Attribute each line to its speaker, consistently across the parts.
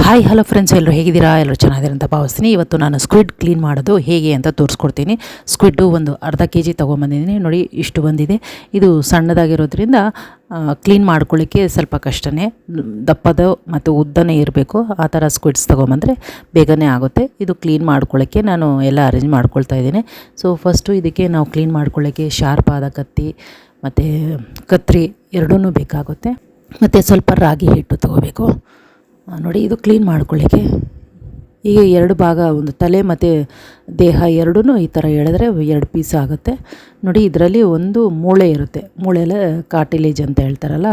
Speaker 1: Hi hello friends, ಎಲ್ಲರೂ ಹೇಗಿದ್ದೀರಾ? ಎಲ್ಲರೂ ಚೆನ್ನಾಗಿದ್ದೀರ ಅಂತ ಭಾವಿಸ್ತೀನಿ. ಇವತ್ತು ನಾನು ಸ್ಕ್ವಿಡ್ ಕ್ಲೀನ್ ಮಾಡೋದು ಹೇಗೆ ಅಂತ ತೋರಿಸ್ಕೊಡ್ತೀನಿ. ಸ್ಕ್ವಿಡ್ಡು ಒಂದು ಅರ್ಧ kg ತೊಗೊಂಬಂದಿದ್ದೀನಿ. ನೋಡಿ ಇಷ್ಟು ಬಂದಿದೆ. ಇದು ಸಣ್ಣದಾಗಿರೋದ್ರಿಂದ ಕ್ಲೀನ್ ಮಾಡ್ಕೊಳ್ಳಿಕ್ಕೆ ಸ್ವಲ್ಪ ಕಷ್ಟನೇ. ದಪ್ಪದ ಮತ್ತು ಉದ್ದನೇ ಇರಬೇಕು. ಆ ಥರ ಸ್ಕ್ವಿಡ್ಸ್ ತೊಗೊಂಬಂದರೆ ಬೇಗನೆ ಆಗುತ್ತೆ. ಇದು ಕ್ಲೀನ್ ಮಾಡ್ಕೊಳ್ಳೋಕ್ಕೆ ನಾನು ಎಲ್ಲ ಅರೇಂಜ್ ಮಾಡ್ಕೊಳ್ತಾ ಇದ್ದೀನಿ. ಸೊ ಫಸ್ಟು ಇದಕ್ಕೆ ನಾವು ಕ್ಲೀನ್ ಮಾಡ್ಕೊಳ್ಳೋಕ್ಕೆ ಶಾರ್ಪ್ ಆದ ಕತ್ತಿ ಮತ್ತು ಕತ್ರಿ ಎರಡೂ ಬೇಕಾಗುತ್ತೆ. ಮತ್ತು ಸ್ವಲ್ಪ ರಾಗಿ ಹಿಟ್ಟು ತೊಗೋಬೇಕು. ನೋಡಿ ಇದು ಕ್ಲೀನ್ ಮಾಡ್ಕೊಳ್ಳಿಕ್ಕೆ ಈಗ ಎರಡು ಭಾಗ, ಒಂದು ತಲೆ ಮತ್ತು ದೇಹ ಎರಡೂ ಈ ಥರ ಎಳೆದ್ರೆ 2 ಪೀಸ್ ಆಗುತ್ತೆ. ನೋಡಿ ಇದರಲ್ಲಿ ಒಂದು ಮೂಳೆ ಇರುತ್ತೆ. ಮೂಳೆಲ್ಲ ಕಾರ್ಟಿಲೇಜ್ ಅಂತ ಹೇಳ್ತಾರಲ್ಲ,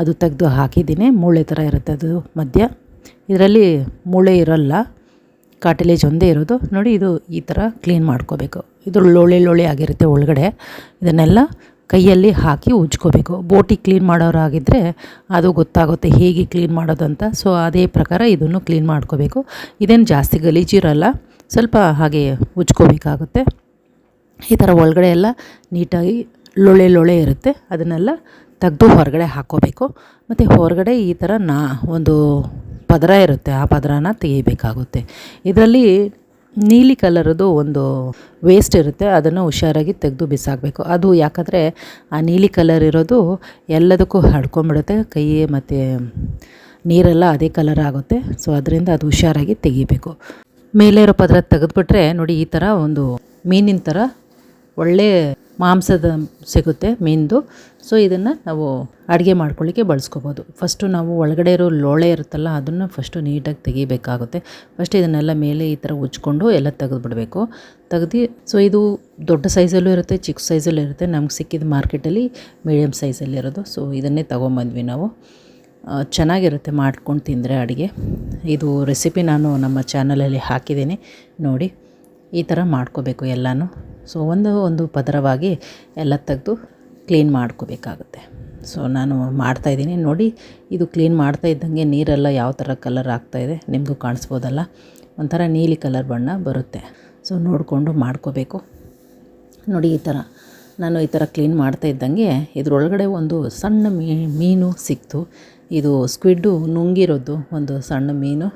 Speaker 1: ಅದು ತೆಗೆದು ಹಾಕಿದ್ದೀನಿ. ಮೂಳೆ ಥರ ಇರುತ್ತೆ ಅದು ಮಧ್ಯ. ಇದರಲ್ಲಿ ಮೂಳೆ ಇರೋಲ್ಲ, ಕಾರ್ಟಿಲೇಜ್ ಒಂದೇ ಇರೋದು. ನೋಡಿ ಇದು ಈ ಥರ ಕ್ಲೀನ್ ಮಾಡ್ಕೋಬೇಕು. ಇದು ಲೋಳೆ ಆಗಿರುತ್ತೆ ಒಳಗಡೆ. ಇದನ್ನೆಲ್ಲ ಕೈಯಲ್ಲಿ ಹಾಕಿ ಉಜ್ಕೋಬೇಕು. ಬೋಟಿ ಕ್ಲೀನ್ ಮಾಡೋರಾಗಿದ್ದರೆ ಅದು ಗೊತ್ತಾಗುತ್ತೆ ಹೇಗೆ ಕ್ಲೀನ್ ಮಾಡೋದು ಅಂತ. ಸೊ ಅದೇ ಪ್ರಕಾರ ಇದನ್ನು ಕ್ಲೀನ್ ಮಾಡ್ಕೋಬೇಕು. ಇದೇನು ಜಾಸ್ತಿ ಗಲೀಜಿರಲ್ಲ, ಸ್ವಲ್ಪ ಹಾಗೆ ಉಜ್ಕೋಬೇಕಾಗುತ್ತೆ. ಈ ಥರ ಒಳಗಡೆ ಎಲ್ಲ ನೀಟಾಗಿ ಲೋಳೆ ಇರುತ್ತೆ. ಅದನ್ನೆಲ್ಲ ತೆಗೆದು ಹೊರಗಡೆ ಹಾಕ್ಕೋಬೇಕು. ಮತ್ತು ಹೊರಗಡೆ ಈ ಥರ ಒಂದು ಪದರ ಇರುತ್ತೆ, ಆ ಪದರನ ತೆಗಿಬೇಕಾಗುತ್ತೆ. ಇದರಲ್ಲಿ ನೀಲಿ ಕಲರದು ಒಂದು ವೇಸ್ಟ್ ಇರುತ್ತೆ, ಅದನ್ನು ಹುಷಾರಾಗಿ ತೆಗೆದು ಬಿಸಾಕಬೇಕು. ಅದು ಯಾಕಂದರೆ ಆ ನೀಲಿ ಕಲರ್ ಇರೋದು ಎಲ್ಲದಕ್ಕೂ ಹಡ್ಕೊಂಬಿಡುತ್ತೆ. ಕೈ ಮತ್ತು ನೀರೆಲ್ಲ ಅದೇ ಕಲರ್ ಆಗುತ್ತೆ. ಸೊ ಅದರಿಂದ ಅದು ಹುಷಾರಾಗಿ ತೆಗಿಬೇಕು. ಮೇಲೆ ಇರೋ ಪದರ ತೆಗೆದುಬಿಟ್ರೆ ನೋಡಿ ಈ ಥರ ಒಂದು ಮೀನಿನ ಥರ ಒಳ್ಳೆ ಮಾಂಸದ ಸಿಗುತ್ತೆ ಮೀನ್ದು. ಸೊ ಇದನ್ನು ನಾವು ಅಡುಗೆ ಮಾಡ್ಕೊಳ್ಳಿಕ್ಕೆ ಬಳಸ್ಕೋಬೋದು. ಫಸ್ಟು ನಾವು ಒಳಗಡೆ ಇರೋ ಲೋಳೆ ಇರುತ್ತಲ್ಲ, ಅದನ್ನು ಫಸ್ಟು ನೀಟಾಗಿ ತೆಗಿಬೇಕಾಗುತ್ತೆ. ಫಸ್ಟ್ ಇದನ್ನೆಲ್ಲ ಮೇಲೆ ಈ ಥರ ಉಜ್ಕೊಂಡು ಎಲ್ಲ ತೆಗೆದುಬಿಡಬೇಕು. ಸೊ ಇದು ದೊಡ್ಡ ಸೈಜಲ್ಲೂ ಇರುತ್ತೆ, ಚಿಕ್ಕ ಸೈಜಲ್ಲೂ ಇರುತ್ತೆ. ನಮ್ಗೆ ಸಿಕ್ಕಿದ ಮಾರ್ಕೆಟಲ್ಲಿ ಮೀಡಿಯಮ್ ಸೈಜಲ್ಲಿರೋದು. ಸೊ ಇದನ್ನೇ ತೊಗೊಂಬಂದ್ವಿ ನಾವು. ಚೆನ್ನಾಗಿರುತ್ತೆ ಮಾಡ್ಕೊಂಡು ತಿಂದರೆ ಅಡುಗೆ. ಇದು ರೆಸಿಪಿ ನಾನು ನಮ್ಮ ಚಾನಲಲ್ಲಿ ಹಾಕಿದ್ದೀನಿ, ನೋಡಿ. ಈ ಥರ ಮಾಡ್ಕೋಬೇಕು ಎಲ್ಲನೂ. ಸೊ ಒಂದು ಪದರವಾಗಿ ಎಲ್ಲ ತೆಗೆದು ಕ್ಲೀನ್ ಮಾಡ್ಕೋಬೇಕಾಗುತ್ತೆ. ಸೊ ನಾನು ಮಾಡ್ತಾಯಿದ್ದೀನಿ ನೋಡಿ. ಇದು ಕ್ಲೀನ್ ಮಾಡ್ತಾ ಇದ್ದಂಗೆ ನೀರೆಲ್ಲ ಯಾವ ಥರ ಕಲರ್ ಆಗ್ತಾಯಿದೆ ನಿಮಗೂ ಕಾಣಿಸ್ಬೋದಲ್ಲ, ಒಂಥರ ನೀಲಿ ಕಲರ್ ಬಣ್ಣ ಬರುತ್ತೆ. ಸೊ ನೋಡಿಕೊಂಡು ಮಾಡ್ಕೋಬೇಕು. ನೋಡಿ ಈ ಥರ ನಾನು ಈ ಥರ ಕ್ಲೀನ್ ಮಾಡ್ತಾ ಇದ್ದಂಗೆ ಇದ್ರೊಳಗಡೆ ಒಂದು ಸಣ್ಣ ಮೀನು ಸಿಕ್ತು. ಇದು ಸ್ಕ್ವಿಡ್ಡು ನುಂಗಿರೋದು ಒಂದು ಸಣ್ಣ ಮೀನು.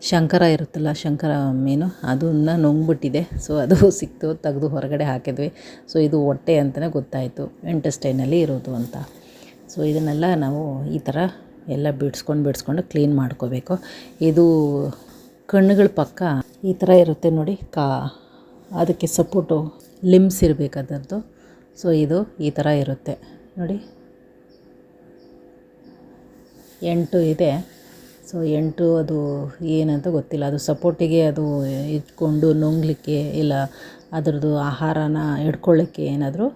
Speaker 1: ಶಂಕರ ಇರುತ್ತಲ್ಲ, ಶಂಕರ ಮೀನು, ಅದನ್ನು ನುಂಗ್ಬಿಟ್ಟಿದೆ. ಸೊ ಅದು ಸಿಕ್ತು, ತೆಗೆದು ಹೊರಗಡೆ ಹಾಕಿದ್ವಿ. ಸೊ ಇದು ಹೊಟ್ಟೆ ಅಂತಲೇ ಗೊತ್ತಾಯಿತು, ಇಂಟೆಸ್ಟೈನಲ್ಲಿ ಇರೋದು ಅಂತ. ಸೊ ಇದನ್ನೆಲ್ಲ ನಾವು ಈ ಥರ ಎಲ್ಲ ಬಿಡಿಸ್ಕೊಂಡು ಕ್ಲೀನ್ ಮಾಡ್ಕೋಬೇಕು. ಇದು ಕಣ್ಣುಗಳ ಪಕ್ಕ ಈ ಥರ ಇರುತ್ತೆ ನೋಡಿ, ಅದಕ್ಕೆ ಸಪೋರ್ಟು ಲಿಮ್ಸ್ ಇರಬೇಕು ಅದರದ್ದು. ಸೊ ಇದು ಈ ಥರ ಇರುತ್ತೆ ನೋಡಿ, 8 ಇದೆ. ಸೊ 8 ಅದು ಏನಂತ ಗೊತ್ತಿಲ್ಲ. ಅದು ಸಪೋರ್ಟಿಗೆ ಅದು ಇಟ್ಕೊಂಡು ನುಂಗ್ಲಿಕ್ಕೆ, ಇಲ್ಲ ಅದರದ್ದು ಆಹಾರನ ಹಿಡ್ಕೊಳ್ಳೋಕ್ಕೆ ಏನಾದರೂ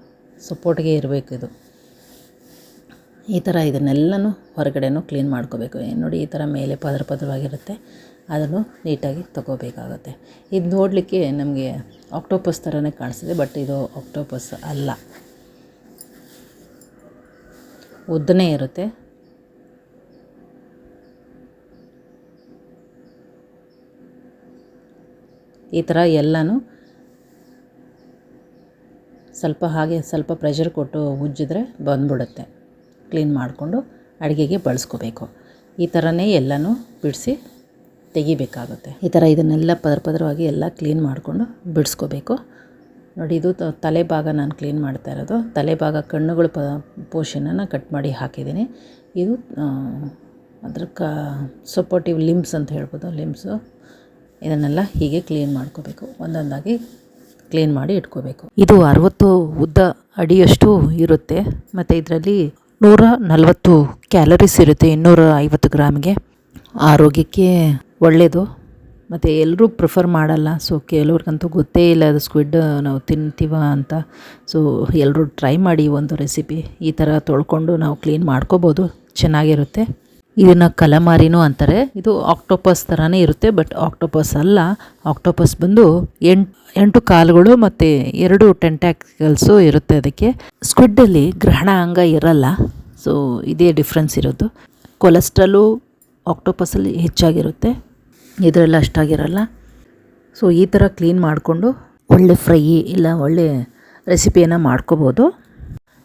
Speaker 1: ಸಪೋರ್ಟಿಗೆ ಇರಬೇಕು ಇದು. ಈ ಥರ ಇದನ್ನೆಲ್ಲನೂ ಹೊರಗಡೆನೂ ಕ್ಲೀನ್ ಮಾಡ್ಕೋಬೇಕು. ನೋಡಿ ಈ ಥರ ಮೇಲೆ ಪದರವಾಗಿರುತ್ತೆ, ಅದನ್ನು ನೀಟಾಗಿ ತಗೋಬೇಕಾಗತ್ತೆ. ಇದು ನೋಡಲಿಕ್ಕೆ ನಮಗೆ ಆಕ್ಟೋಪಸ್ ಥರನೇ ಕಾಣಿಸ್ತಿದೆ, ಬಟ್ ಇದು ಆಕ್ಟೋಪಸ್ ಅಲ್ಲ, ಉದ್ದನೇ ಇರುತ್ತೆ. ಈ ಥರ ಎಲ್ಲನೂ ಸ್ವಲ್ಪ ಪ್ರೆಷರ್ ಕೊಟ್ಟು ಉಜ್ಜಿದ್ರೆ ಬಂದ್ಬಿಡುತ್ತೆ. ಕ್ಲೀನ್ ಮಾಡಿಕೊಂಡು ಅಡುಗೆಗೆ ಬಳಸ್ಕೋಬೇಕು. ಈ ಥರನೇ ಎಲ್ಲನೂ ಬಿಡಿಸಿ ತೆಗಿಬೇಕಾಗುತ್ತೆ. ಈ ಥರ ಇದನ್ನೆಲ್ಲ ಪದರವಾಗಿ ಎಲ್ಲ ಕ್ಲೀನ್ ಮಾಡಿಕೊಂಡು ಬಿಡಿಸ್ಕೋಬೇಕು. ನೋಡಿ ಇದು ತಲೆ ಭಾಗ ನಾನು ಕ್ಲೀನ್ ಮಾಡ್ತಾ ಇರೋದು. ತಲೆ ಭಾಗ ಕಣ್ಣುಗಳ ಪೋರ್ಷನನ್ನು ಕಟ್ ಮಾಡಿ ಹಾಕಿದ್ದೀನಿ. ಇದು ಅದ್ರ ಸಪೋರ್ಟಿವ್ ಲಿಮ್ಸ್ ಅಂತ ಹೇಳ್ಬೋದು, ಲಿಮ್ಸು. ಇದನ್ನೆಲ್ಲ ಹೀಗೆ ಕ್ಲೀನ್ ಮಾಡ್ಕೋಬೇಕು, ಒಂದೊಂದಾಗಿ ಕ್ಲೀನ್ ಮಾಡಿ ಇಟ್ಕೋಬೇಕು. ಇದು 60 ಉದ್ದ ಅಡಿಯಷ್ಟು ಇರುತ್ತೆ. ಮತ್ತು ಇದರಲ್ಲಿ 140 ಕ್ಯಾಲರೀಸ್ ಇರುತ್ತೆ 250 ಗ್ರಾಮ್ಗೆ. ಆರೋಗ್ಯಕ್ಕೆ ಒಳ್ಳೆಯದು. ಮತ್ತು ಎಲ್ಲರೂ ಪ್ರಿಫರ್ ಮಾಡಲ್ಲ. ಸೊ ಕೆಲವ್ರಿಗಂತೂ ಗೊತ್ತೇ ಇಲ್ಲ ಅದು ಸ್ಕ್ವಿಡ್ ನಾವು ತಿಂತೀವ ಅಂತ. ಸೊ ಎಲ್ಲರೂ ಟ್ರೈ ಮಾಡಿ ಒಂದು ರೆಸಿಪಿ. ಈ ಥರ ತೊಳ್ಕೊಂಡು ನಾವು ಕ್ಲೀನ್ ಮಾಡ್ಕೋಬೋದು, ಚೆನ್ನಾಗಿರುತ್ತೆ. ಇದನ್ನು ಕಲಮಾರಿನೂ ಅಂತಾರೆ. ಇದು ಆಕ್ಟೋಪಸ್ ಥರನೇ ಇರುತ್ತೆ, ಬಟ್ ಆಕ್ಟೋಪಸ್ ಅಲ್ಲ. ಆಕ್ಟೋಪಸ್ ಬಂದು 8 ಕಾಲುಗಳು ಮತ್ತು 2 ಟೆಂಟ್ಯಾಕಲ್ಸು ಇರುತ್ತೆ ಅದಕ್ಕೆ. ಸ್ಕ್ವಿಡ್ಡಲ್ಲಿ ಗ್ರಹಣ ಅಂಗ ಇರಲ್ಲ. ಸೊ ಇದೇ ಡಿಫ್ರೆನ್ಸ್ ಇರೋದು. ಕೊಲೆಸ್ಟ್ರಾಲು ಆಕ್ಟೋಪಸಲ್ಲಿ ಹೆಚ್ಚಾಗಿರುತ್ತೆ, ಇದರಲ್ಲಿ ಅಷ್ಟಾಗಿರಲ್ಲ. ಸೊ ಈ ಥರ ಕ್ಲೀನ್ ಮಾಡಿಕೊಂಡು ಒಳ್ಳೆ ಫ್ರೈ ಇಲ್ಲ ಒಳ್ಳೆ ರೆಸಿಪಿಯನ್ನು ಮಾಡ್ಕೋಬೋದು.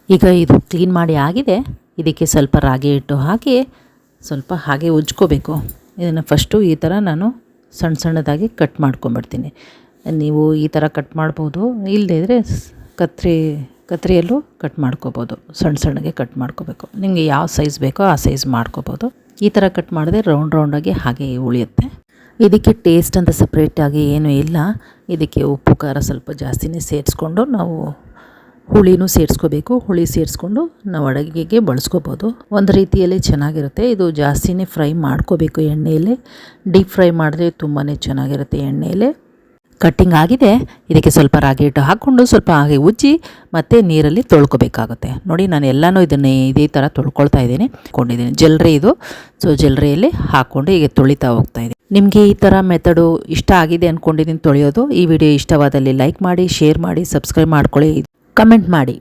Speaker 1: ಈಗ ಇದು ಕ್ಲೀನ್ ಮಾಡಿ ಆಗಿದೆ. ಇದಕ್ಕೆ ಸ್ವಲ್ಪ ರಾಗಿ ಹಿಟ್ಟು ಹಾಕಿ ಸ್ವಲ್ಪ ಹಾಗೆ ಉಜ್ಕೋಬೇಕು. ಇದನ್ನು ಫಸ್ಟು ಈ ಥರ ನಾನು ಸಣ್ಣ ಸಣ್ಣದಾಗಿ ಕಟ್ ಮಾಡ್ಕೊಂಬಿಡ್ತೀನಿ. ನೀವು ಈ ಥರ ಕಟ್ ಮಾಡ್ಬೋದು, ಇಲ್ಲದೇ ಇದ್ದರೆ ಕತ್ರಿಯಲ್ಲೂ ಕಟ್ ಮಾಡ್ಕೋಬೋದು. ಸಣ್ಣ ಸಣ್ಣಗೆ ಕಟ್ ಮಾಡ್ಕೋಬೇಕು. ನಿಮಗೆ ಯಾವ ಸೈಜ್ ಬೇಕೋ ಆ ಸೈಜ್ ಮಾಡ್ಕೋಬೋದು. ಈ ಥರ ಕಟ್ ಮಾಡಿದ್ರೆ ರೌಂಡಾಗಿ ಹಾಗೆ ಉಳಿಯುತ್ತೆ. ಇದಕ್ಕೆ ಟೇಸ್ಟ್ ಅಂತ ಸಪ್ರೇಟಾಗಿ ಏನೂ ಇಲ್ಲ. ಇದಕ್ಕೆ ಉಪ್ಪು ಖಾರ ಸ್ವಲ್ಪ ಜಾಸ್ತಿನೇ ಸೇರಿಸ್ಕೊಂಡು ನಾವು ಹುಳಿನೂ ಸೇರಿಸ್ಕೋಬೇಕು. ಹುಳಿ ಸೇರಿಸ್ಕೊಂಡು ನಾವು ಅಡುಗೆಗೆ ಬಳಸ್ಕೋಬೋದು. ಒಂದು ರೀತಿಯಲ್ಲಿ ಚೆನ್ನಾಗಿರುತ್ತೆ. ಇದು ಜಾಸ್ತಿನೇ ಫ್ರೈ ಮಾಡ್ಕೋಬೇಕು ಎಣ್ಣೆಯಲ್ಲಿ. ಡೀಪ್ ಫ್ರೈ ಮಾಡಿದ್ರೆ ತುಂಬಾ ಚೆನ್ನಾಗಿರುತ್ತೆ ಎಣ್ಣೆಯಲ್ಲಿ. ಕಟ್ಟಿಂಗ್ ಆಗಿದೆ. ಇದಕ್ಕೆ ಸ್ವಲ್ಪ ರಾಗಿ ಹಿಟ್ಟು ಹಾಕ್ಕೊಂಡು ಸ್ವಲ್ಪ ಹಾಗೆ ಉಜ್ಜಿ ಮತ್ತು ನೀರಲ್ಲಿ ತೊಳ್ಕೊಬೇಕಾಗುತ್ತೆ. ನೋಡಿ ನಾನು ಎಲ್ಲನೂ ಇದೇ ಥರ ತೊಳ್ಕೊಳ್ತಾ ಇದ್ದೀನಿ. ಜಲ್ರೆ ಇದು. ಸೊ ಜಲ್ರೆಯಲ್ಲಿ ಹಾಕ್ಕೊಂಡು ಹೀಗೆ ತೊಳಿತಾ ಹೋಗ್ತಾಯಿದ್ದೀನಿ. ನಿಮಗೆ ಈ ಥರ ಮೆಥಡು ಇಷ್ಟ ಆಗಿದೆ ಅಂದ್ಕೊಂಡಿದ್ದೀನಿ ತೊಳೆಯೋದು. ಈ ವಿಡಿಯೋ ಇಷ್ಟವಾದಲ್ಲಿ ಲೈಕ್ ಮಾಡಿ, ಶೇರ್ ಮಾಡಿ, ಸಬ್ಸ್ಕ್ರೈಬ್ ಮಾಡ್ಕೊಳ್ಳಿ, ಕಮೆಂಟ್ ಮಾಡಿ.